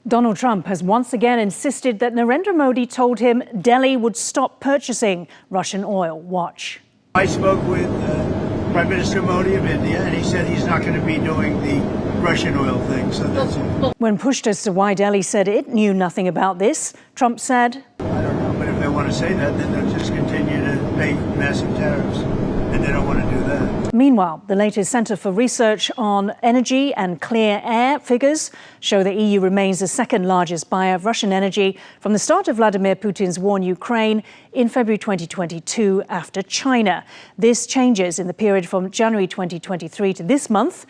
Donald Trump has once again insisted that Narendra Modi told him Delhi would stop purchasing Russian oil. Watch. I spoke with Prime Minister Modi of India, and he said he's not going to be doing the Russian oil thing, so that's it. When pushed as to why Delhi said it knew nothing about this, Trump said, I don't know, but if they want to say that, then they'll just continue to pay massive tariffs, and they don't want to do that. Meanwhile, the latest Centre for Research on Energy and CREA figures show the EU remains the second largest buyer of Russian energy from the start of Vladimir Putin's war in Ukraine in February 2022 after China. This changes in the period from January 2023 to this month,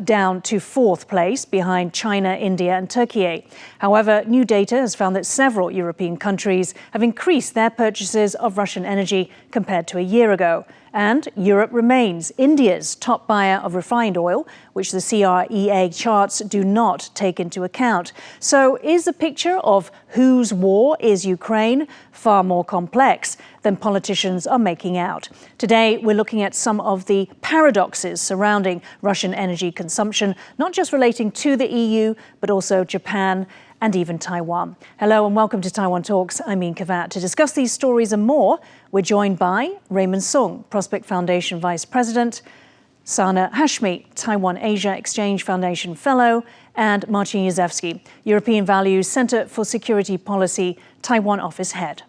down to fourth place behind China, India and Turkey. However, new data has found that several European countries have increased their purchases of Russian energy compared to a year ago. And Europe remains India's top buyer of refined oil, which the CREA charts do not take into account. So is the picture of whose war is Ukraine far more complex than politicians are making out? Today, we're looking at some of the paradoxes surrounding Russian energy consumption, not just relating to the EU, but also Japan and even Taiwan. Hello and welcome to Taiwan Talks. I'm Wean. To discuss these stories and more, we're joined by Raymond Sung, Prospect Foundation Vice President, Sana Hashmi, Taiwan Asia Exchange Foundation Fellow, and Marcin Jezewski, European Values Center for Security Policy, Taiwan Office Head.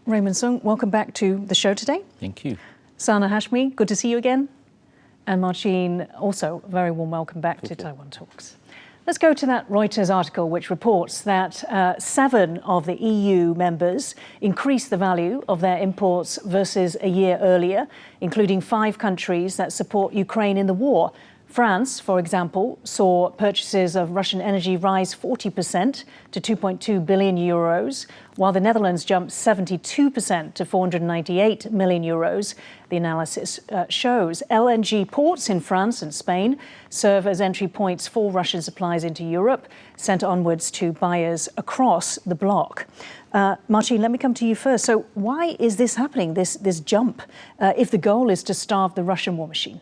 Raymond Sung, welcome back to the show today. Thank you. Sana Hashmi, good to see you again. And Marcin, also a very warm welcome back to Taiwan Talks. Let's go to that Reuters article which reports that 7 of the EU members increased the value of their imports versus a year earlier, including 5 countries that support Ukraine in the war. France, for example, saw purchases of Russian energy rise 40% to 2.2 billion euros, while the Netherlands jumped 72% to 498 million euros. The analysis shows LNG ports in France and Spain serve as entry points for Russian supplies into Europe, sent onwards to buyers across the bloc. Marcin, let me come to you first. So why is this happening, this jump, if the goal is to starve the Russian war machine?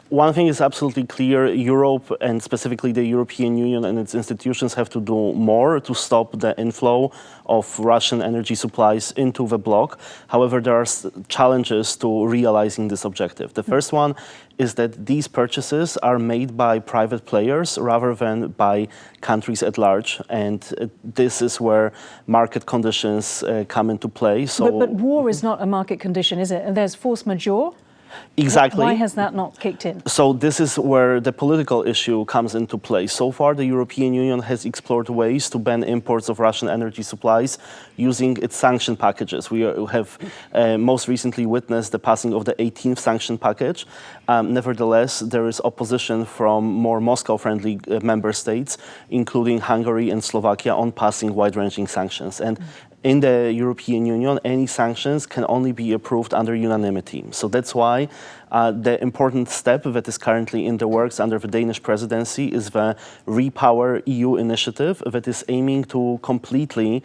One thing is absolutely clear. Europe, and specifically the European Union and its institutions, have to do more to stop the inflow of Russian energy supplies into the bloc. However, there are challenges to realizing this objective. The first one is that these purchases are made by private players rather than by countries at large. And this is where market conditions come into play. So, but war is not a market condition, is it? And there's force majeure? Exactly. Why has that not kicked in? So this is where the political issue comes into play. So far, the European Union has explored ways to ban imports of Russian energy supplies using its sanction packages. We have most recently witnessed the passing of the 18th sanction package. Nevertheless, there is opposition from more Moscow-friendly member states, including Hungary and Slovakia, on passing wide-ranging sanctions. And in the European Union, any sanctions can only be approved under unanimity. So that's why the important step that is currently in the works under the Danish presidency is the Repower EU initiative that is aiming to completely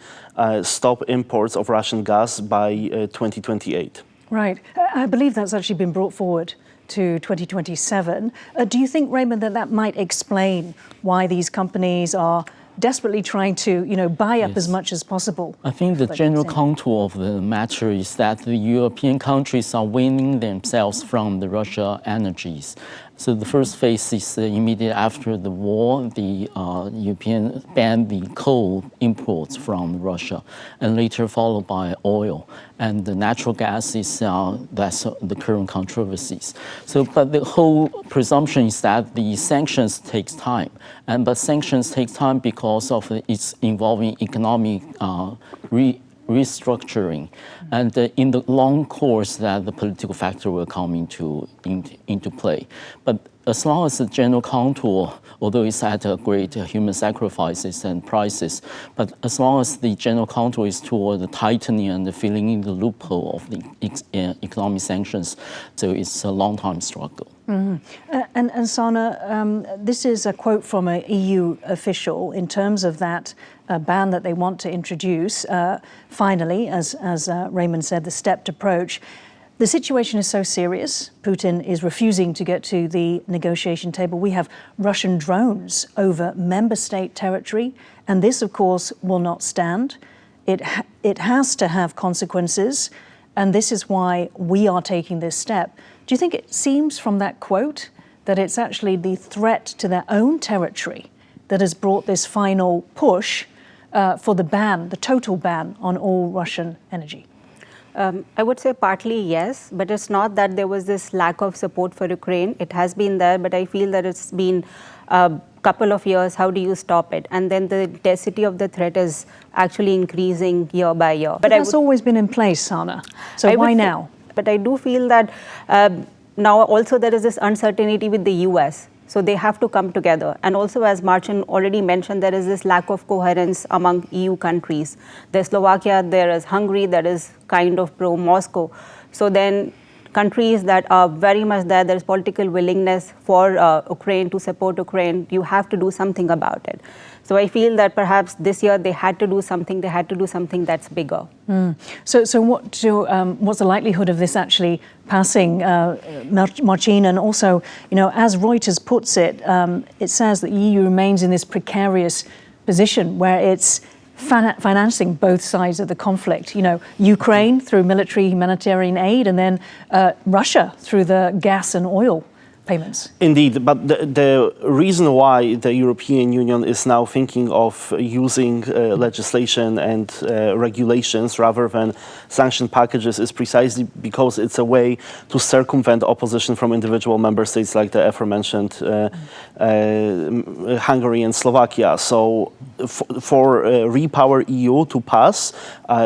stop imports of Russian gas by 2028. Right. I believe that's actually been brought forward to 2027. Do you think, Raymond, that might explain why these companies are desperately trying to, buy up as much as possible? I think the general contour of the matter is that the European countries are weaning themselves from the Russia energies. So the first phase is immediately after the war, the European banned the coal imports from Russia, and later followed by oil. And the natural gas is that's the current controversies. So, but the whole presumption is that the sanctions takes time, but sanctions take time because of its involving economic restructuring, and in the long course that the political factor will come into play. But as long as the general contour, although it's at a great human sacrifices and prices, but as long as the general contour is toward the tightening and the filling in the loophole of the economic sanctions, so it's a long-time struggle. Mm-hmm. And Sana, this is a quote from an EU official in terms of that ban that they want to introduce. Finally, as Raymond said, the stepped approach. The situation is so serious. Putin is refusing to get to the negotiation table. We have Russian drones over member state territory, and this, of course, will not stand. It has to have consequences, and this is why we are taking this step. Do you think it seems from that quote that it's actually the threat to their own territory that has brought this final push for the ban, the total ban on all Russian energy? I would say partly yes, but it's not that there was this lack of support for Ukraine. It has been there, but I feel that it's been a couple of years. How do you stop it? And then the intensity of the threat is actually increasing year by year. But that's always been in place, Sana. So why now? But I do feel that now also there is this uncertainty with the US. So they have to come together. And also, as Marcin already mentioned, there is this lack of coherence among EU countries. There's Slovakia, there is Hungary, that is kind of pro-Moscow. So then countries that are very much there, there's political willingness for Ukraine to support Ukraine, you have to do something about it. So I feel that perhaps this year they had to do something, that's bigger. So what's the likelihood of this actually passing, Marcin? And also, as Reuters puts it, it says that the EU remains in this precarious position where it's financing both sides of the conflict. Ukraine through military humanitarian aid, and then Russia through the gas and oil payments. Indeed, but the reason why the European Union is now thinking of using legislation and regulations rather than sanction packages is precisely because it's a way to circumvent opposition from individual member states like the aforementioned Hungary and Slovakia. So for Repower EU to pass,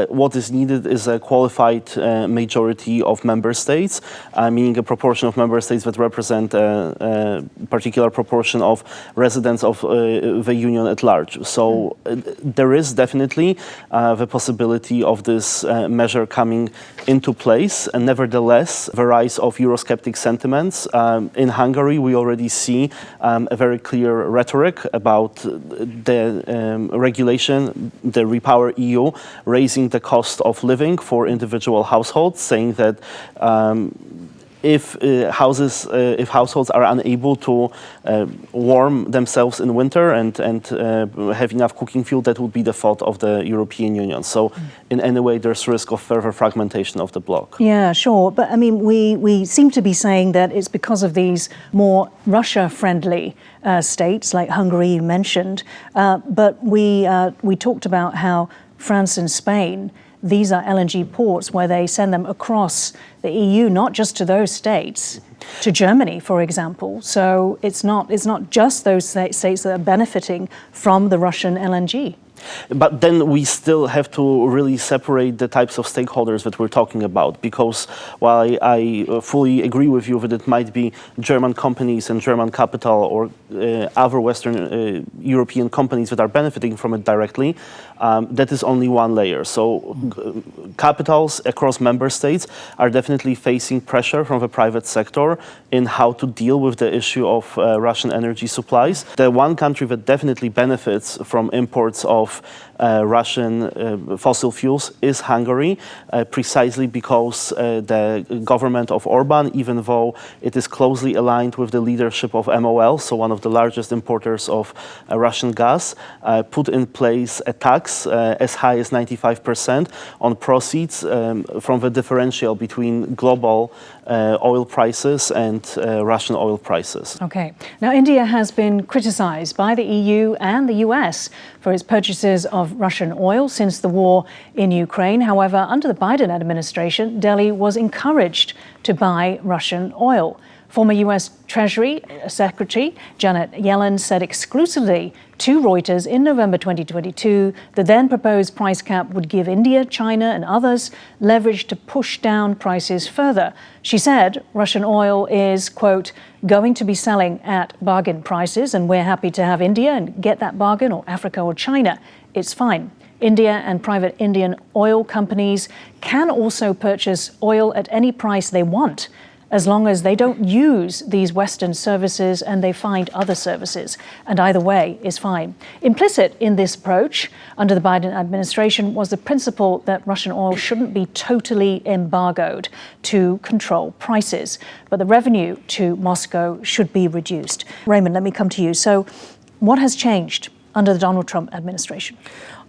what is needed is a qualified majority of member states, meaning a proportion of member states that represent a particular proportion of residents of the Union at large. So there is definitely the possibility of this measure coming into place, and nevertheless, the rise of Eurosceptic sentiments. In Hungary, we already see a very clear rhetoric about the regulation, the Repower EU, raising the cost of living for individual households, saying that if households are unable to warm themselves in winter and have enough cooking fuel, that would be the fault of the European Union. So in any way, there's risk of further fragmentation of the bloc. Yeah, sure. But I mean, we seem to be saying that it's because of these more Russia-friendly states like Hungary you mentioned. But we talked about how France and Spain, these are LNG ports where they send them across the EU, not just to those states, to Germany, for example. So it's not just those states that are benefiting from the Russian LNG. But then we still have to really separate the types of stakeholders that we're talking about, because while I fully agree with you that it might be German companies and German capital or other Western European companies that are benefiting from it directly, that is only one layer. So capitals across member states are definitely facing pressure from the private sector in how to deal with the issue of Russian energy supplies. The one country that definitely benefits from imports of Russian fossil fuels is Hungary, precisely because the government of Orban, even though it is closely aligned with the leadership of MOL, so one of the largest importers of Russian gas, put in place a tax as high as 95% on proceeds from the differential between global oil prices and Russian oil prices. Okay. Now, India has been criticized by the EU and the US for its purchases of Russian oil since the war in Ukraine. However, under the Biden administration, Delhi was encouraged to buy Russian oil. Former US Treasury Secretary Janet Yellen said exclusively to Reuters in November 2022 the then proposed price cap would give India, China and others leverage to push down prices further. She said Russian oil is, quote, going to be selling at bargain prices, and we're happy to have India and get that bargain, or Africa or China. It's fine. India and private Indian oil companies can also purchase oil at any price they want. as long as they don't use these Western services and they find other services. And either way is fine. Implicit in this approach under the Biden administration was the principle that Russian oil shouldn't be totally embargoed to control prices, but the revenue to Moscow should be reduced. Raymond, let me come to you. So what has changed under the Donald Trump administration?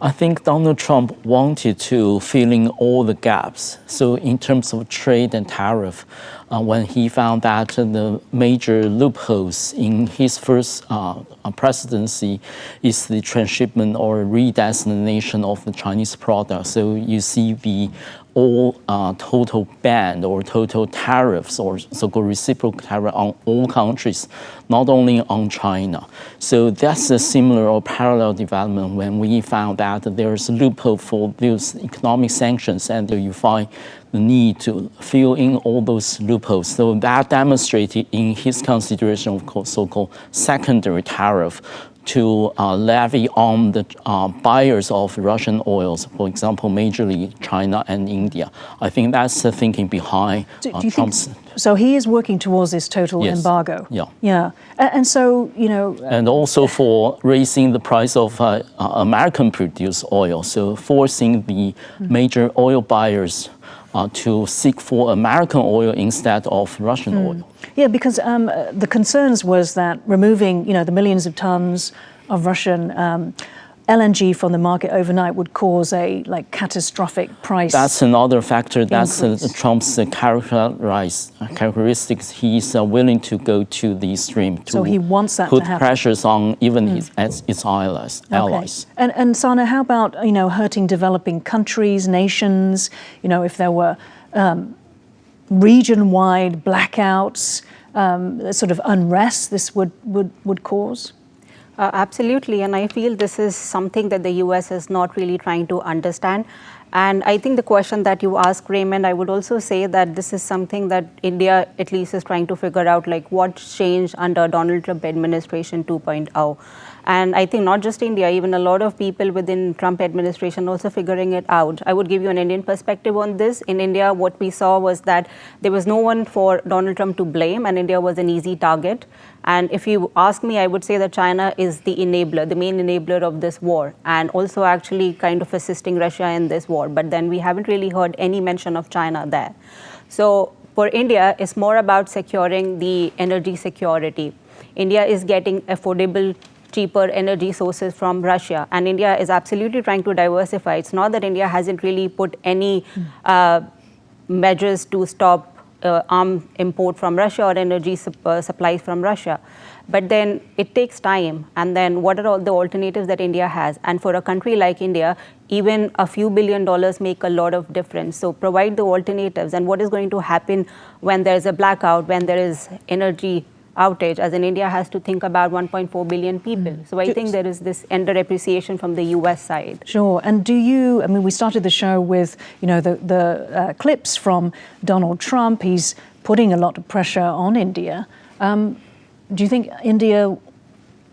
I think Donald Trump wanted to fill in all the gaps. So in terms of trade and tariff, when he found that the major loopholes in his first presidency is the transshipment or redestination of the Chinese product. So you see the all total ban or total tariffs or so-called reciprocal tariff on all countries, not only on China. So that's a similar or parallel development when we found that there's a loophole for those economic sanctions, and you find the need to fill in all those loopholes. So that demonstrated in his consideration of so-called secondary tariff to levy on the buyers of Russian oils, for example, majorly China and India. I think that's the thinking behind Trump's. So he is working towards this total embargo. Yeah. Yeah. And so, you know. And also for raising the price of American-produced oil, so forcing the major oil buyers to seek for American oil instead of Russian oil. Yeah, because the concerns was that removing, the millions of tons of Russian LNG from the market overnight would cause a catastrophic price. That's another factor. That's Trump's characteristics. He's willing to go to the extreme to so he wants that put to happen. Pressures on even his allies. Okay. And Sana, how about hurting developing countries, nations? If there were region-wide blackouts, sort of unrest this would cause? Absolutely, and I feel this is something that the US is not really trying to understand. And I think the question that you asked, Raymond, I would also say that this is something that India at least is trying to figure out, like what changed under Donald Trump administration 2.0. And I think not just India, even a lot of people within Trump administration also figuring it out. I would give you an Indian perspective on this. In India, what we saw was that there was no one for Donald Trump to blame, and India was an easy target. And if you ask me, I would say that China is the enabler, the main enabler of this war, and also actually kind of assisting Russia in this war. But then we haven't really heard any mention of China there. So for India, it's more about securing the energy security. India is getting affordable, cheaper energy sources from Russia, and India is absolutely trying to diversify. It's not that India hasn't really put any measures to stop arms import from Russia or energy supplies from Russia. But then it takes time. And then what are all the alternatives that India has? And for a country like India, even a few $1 billion make a lot of difference. So provide the alternatives. And what is going to happen when there's a blackout, when there is energy outage, as in India has to think about 1.4 billion people. So I think there is this under-appreciation from the US side. Sure. And we started the show with, the clips from Donald Trump. He's putting a lot of pressure on India. Do you think India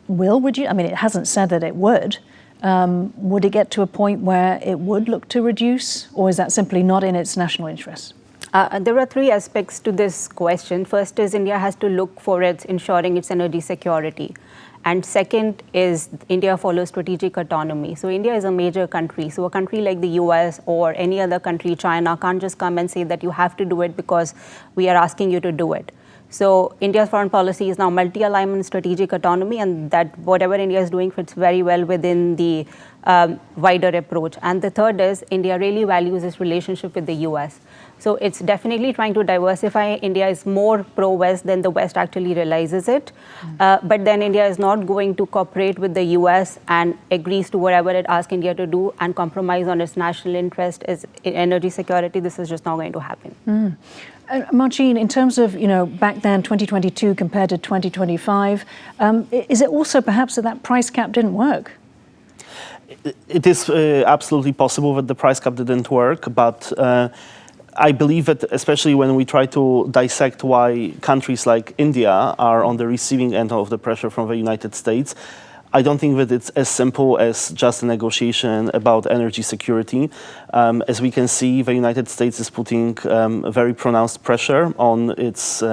will reduce? It hasn't said that it would. Would it get to a point where it would look to reduce, or is that simply not in its national interest? There are three aspects to this question. First is India has to look for ensuring its energy security. And second is India follows strategic autonomy. So India is a major country. So a country like the US or any other country, China, can't just come and say that you have to do it because we are asking you to do it. So India's foreign policy is now multi-alignment strategic autonomy, and that whatever India is doing fits very well within the wider approach. And the third is India really values its relationship with the US. So it's definitely trying to diversify. India is more pro-West than the West actually realizes it. But then India is not going to cooperate with the US and agrees to whatever it asks India to do and compromise on its national interest as energy security. This is just not going to happen. Marcin, in terms of, back then, 2022 compared to 2025, is it also perhaps that price cap didn't work? It is absolutely possible that the price cap didn't work, but I believe that especially when we try to dissect why countries like India are on the receiving end of the pressure from the United States, I don't think that it's as simple as just a negotiation about energy security. As we can see, the United States is putting very pronounced pressure on its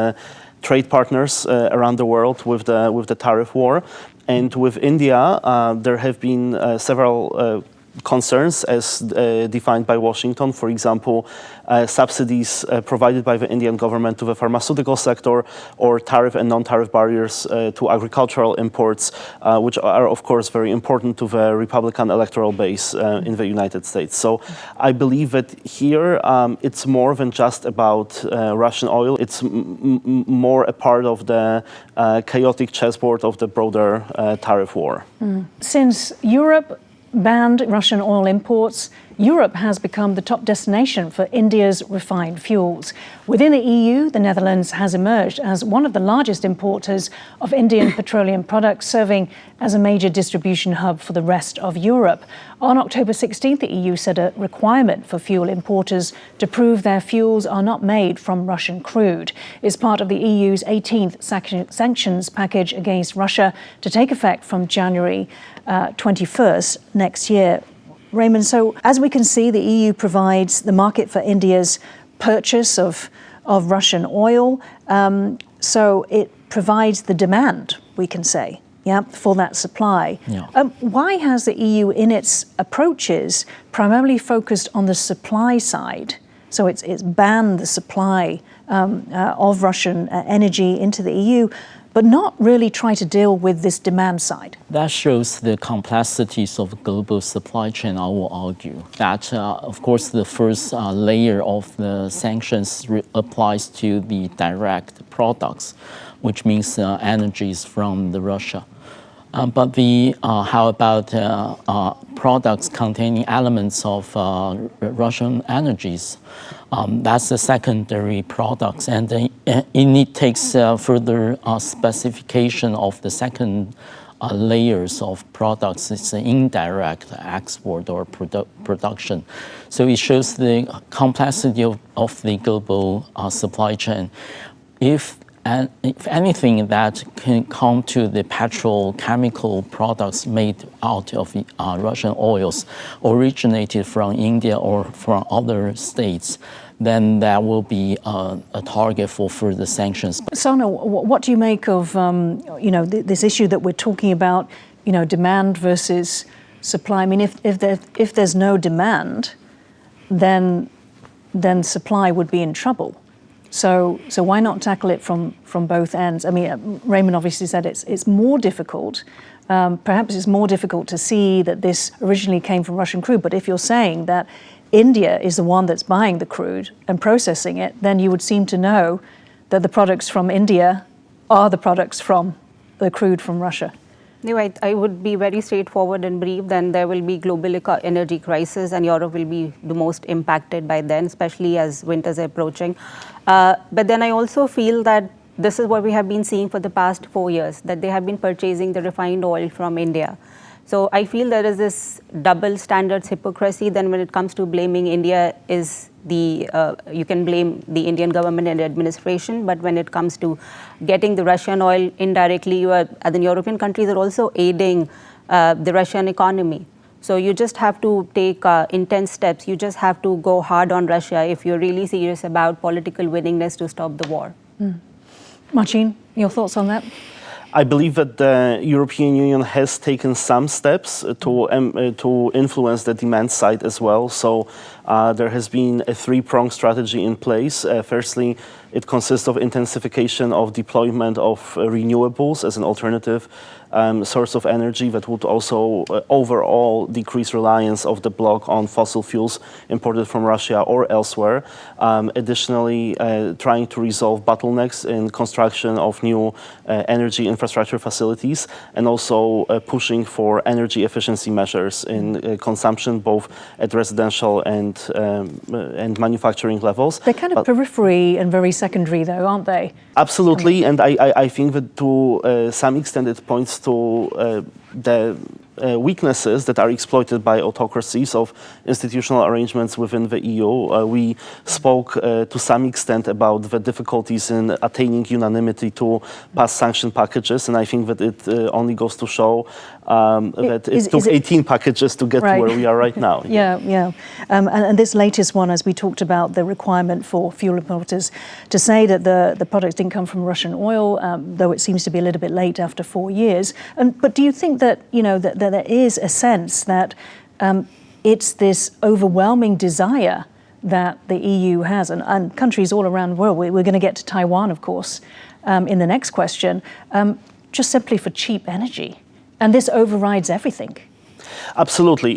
trade partners around the world with the tariff war. And with India, there have been several concerns as defined by Washington. For example, subsidies provided by the Indian government to the pharmaceutical sector, or tariff and non-tariff barriers to agricultural imports, which are of course very important to the Republican electoral base in the United States. So I believe that here it's more than just about Russian oil. It's more a part of the chaotic chessboard of the broader tariff war. Since Europe banned Russian oil imports, Europe has become the top destination for India's refined fuels. Within the EU, the Netherlands has emerged as one of the largest importers of Indian petroleum products, serving as a major distribution hub for the rest of Europe. On October 16th, the EU set a requirement for fuel importers to prove their fuels are not made from Russian crude. It's part of the EU's 18th sanctions package against Russia to take effect from January 21st next year. Raymond, so as we can see, the EU provides the market for India's purchase of Russian oil. So it provides the demand, we can say, for that supply. Yeah. Why has the EU in its approaches primarily focused on the supply side? So it's banned the supply of Russian energy into the EU, but not really try to deal with this demand side. That shows the complexities of global supply chain, I will argue. That, of course, the first layer of the sanctions applies to the direct products, which means energies from Russia. But how about products containing elements of Russian energies? That's the secondary products, and it takes further specification of the second layers of products. It's an indirect export or production. So it shows the complexity of the global supply chain. If anything that can come to the petrochemical products made out of Russian oils originated from India or from other states, then that will be a target for further sanctions. Sana, what do you make of this issue that we're talking about, demand versus supply? I mean, if there's no demand, then supply would be in trouble. So why not tackle it from both ends? I mean, Raymond obviously said it's more difficult. Perhaps it's more difficult to see that this originally came from Russian crude. But if you're saying that India is the one that's buying the crude and processing it, then you would seem to know that the products from India are the products from the crude from Russia. No, I would be very straightforward and brief. Then there will be global energy crisis, and Europe will be the most impacted by then, especially as winters are approaching. But then I also feel that this is what we have been seeing for the past 4 years, that they have been purchasing the refined oil from India. So I feel there is this double standards hypocrisy. Then when it comes to blaming India, you can blame the Indian government and administration, but when it comes to getting the Russian oil indirectly, the European countries are also aiding the Russian economy. So you just have to take intense steps. You just have to go hard on Russia if you're really serious about political willingness to stop the war. Marcin, your thoughts on that? I believe that the European Union has taken some steps to influence the demand side as well. So there has been a three-pronged strategy in place. Firstly, it consists of intensification of deployment of renewables as an alternative source of energy that would also overall decrease reliance of the bloc on fossil fuels imported from Russia or elsewhere. Additionally, trying to resolve bottlenecks in construction of new energy infrastructure facilities, and also pushing for energy efficiency measures in consumption, both at residential and manufacturing levels. They're kind of periphery and very secondary, though, aren't they? Absolutely, and I think that to some extent it points to the weaknesses that are exploited by autocracies of institutional arrangements within the EU. We spoke to some extent about the difficulties in attaining unanimity to pass sanction packages, and I think that it only goes to show that it took 18 packages to get to where we are right now. Yeah. And this latest one, as we talked about, the requirement for fuel importers to say that the products didn't come from Russian oil, though it seems to be a little bit late after 4 years. But do you think that, that there is a sense that it's this overwhelming desire that the EU has, and countries all around the world, we're going to get to Taiwan, of course, in the next question, just simply for cheap energy? And this overrides everything. Absolutely.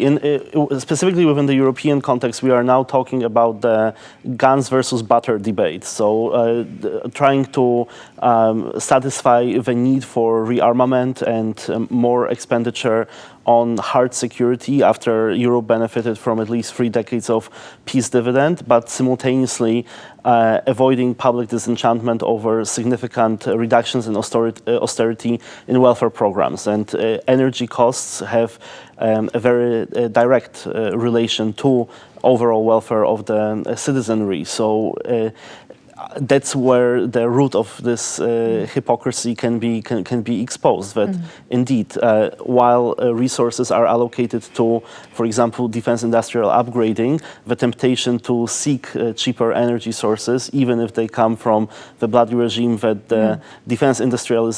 Specifically within the European context, we are now talking about the guns versus butter debate. So trying to satisfy the need for rearmament and more expenditure on hard security after Europe benefited from at least 3 decades of peace dividend, but simultaneously avoiding public disenchantment over significant reductions in austerity in welfare programs. And energy costs have a very direct relation to overall welfare of the citizenry. So that's where the root of this hypocrisy can be exposed. That indeed, while resources are allocated to, for example, defense industrial upgrading, the temptation to seek cheaper energy sources, even if they come from the bloody regime that the defense industrial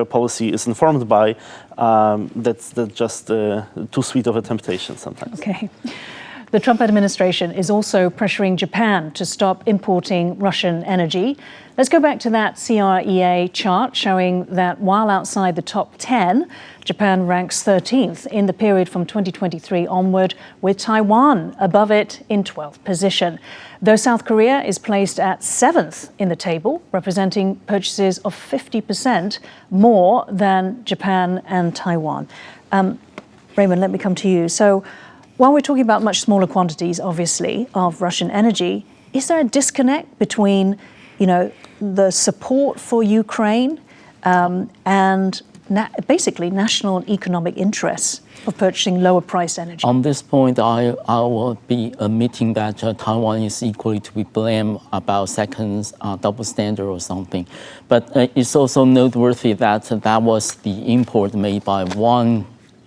policy is informed by, that's just too sweet of a temptation sometimes. Okay. The Trump administration is also pressuring Japan to stop importing Russian energy. Let's go back to that CREA chart showing that while outside the top 10, Japan ranks 13th in the period from 2023 onward, with Taiwan above it in 12th position. Though South Korea is placed at 7th in the table, representing purchases of 50% more than Japan and Taiwan. Raymond, let me come to you. So, while we're talking about much smaller quantities, obviously, of Russian energy, is there a disconnect between, the support for Ukraine and basically national and economic interests of purchasing lower-priced energy? On this point, I will be admitting that Taiwan is equally to be blamed about second double standard or something. But it's also noteworthy that that was the import made by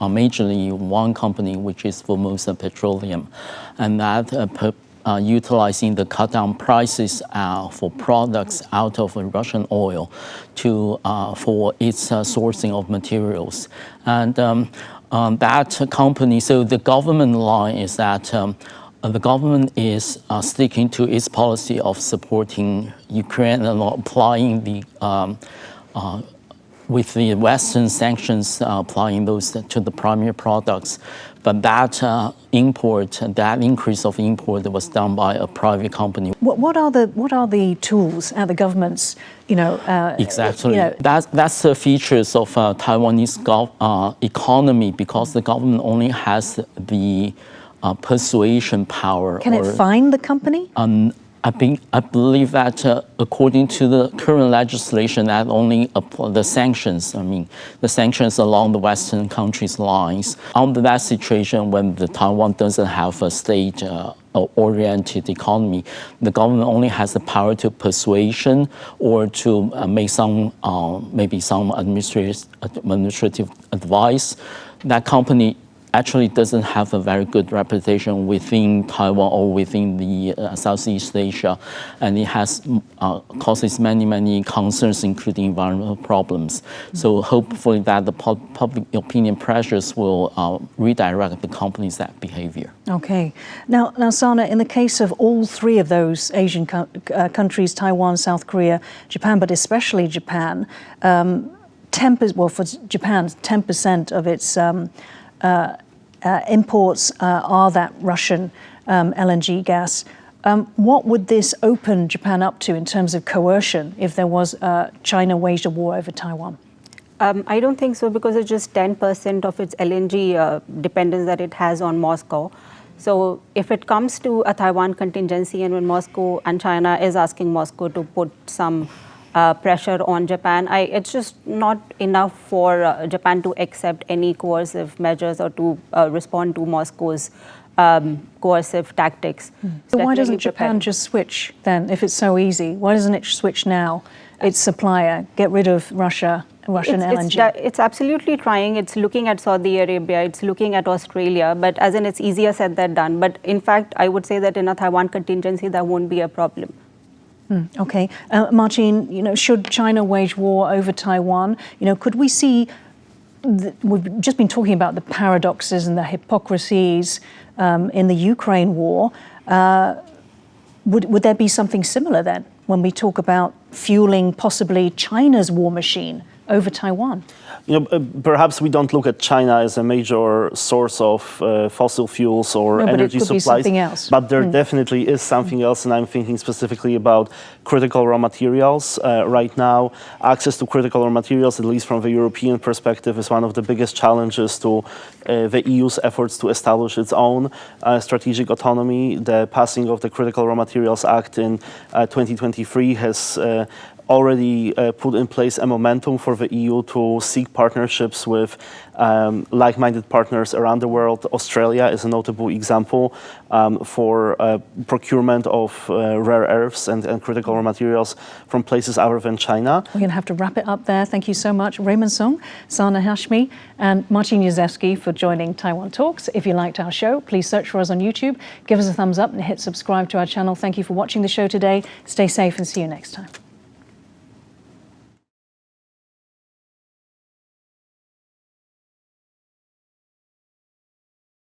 majorly one company, which is Formosa Petroleum, and that utilizing the cut down prices for products out of Russian oil for its sourcing of materials. And that company, so the government line is that the government is sticking to its policy of supporting Ukraine and applying the with the Western sanctions, applying those to the primary products. But that increase of import was done by a private company. What are the tools at the government's, Exactly. That's the features of Taiwanese economy, because the government only has the persuasion power. Can it fine the company? I believe that according to the current legislation, that only the sanctions. The sanctions along the Western countries' lines. Under that situation, when Taiwan doesn't have a state-oriented economy, the government only has the power to persuasion or to make maybe some administrative advice. That company actually doesn't have a very good reputation within Taiwan or within the Southeast Asia, and it has causes many concerns, including environmental problems. So hopefully that the public opinion pressures will redirect the company's that behavior. Okay. Now, Sana, in the case of all three of those Asian countries, Taiwan, South Korea, Japan, but especially Japan, for Japan, 10% of its imports are that Russian LNG gas. What would this open Japan up to in terms of coercion if there was China waged a war over Taiwan? I don't think so, because it's just 10% of its LNG dependence that it has on Moscow. So if it comes to a Taiwan contingency, and when Moscow and China is asking Moscow to put some pressure on Japan, it's just not enough for Japan to accept any coercive measures or to respond to Moscow's coercive tactics. So why doesn't Japan just switch then, if it's so easy? Why doesn't it switch now, its supplier, get rid of Russia Russian LNG? It's absolutely trying. It's looking at Saudi Arabia, it's looking at Australia, but as in it's easier said than done. But in fact, I would say that in a Taiwan contingency, that won't be a problem. Okay. Martin, should China wage war over Taiwan, could we see, we've just been talking about the paradoxes and the hypocrisies in the Ukraine war. Would there be something similar then when we talk about fueling possibly China's war machine over Taiwan? Perhaps we don't look at China as a major source of fossil fuels or energy but it could supplies. Be something else. But there definitely is something else, and I'm thinking specifically about critical raw materials. Right now, access to critical raw materials, at least from the European perspective, is one of the biggest challenges to the EU's efforts to establish its own strategic autonomy. The passing of the Critical Raw Materials Act in 2023 has already put in place a momentum for the EU to seek partnerships with like-minded partners around the world. Australia is a notable example for procurement of rare earths and critical raw materials from places other than China. We're going to have to wrap it up there. Thank you so much, Raymond Song, Sana Hashmi, and Martin Jezewski for joining Taiwan Talks. If you liked our show, please search for us on YouTube, give us a thumbs up and hit subscribe to our channel. Thank you for watching the show today. Stay safe and see you next time.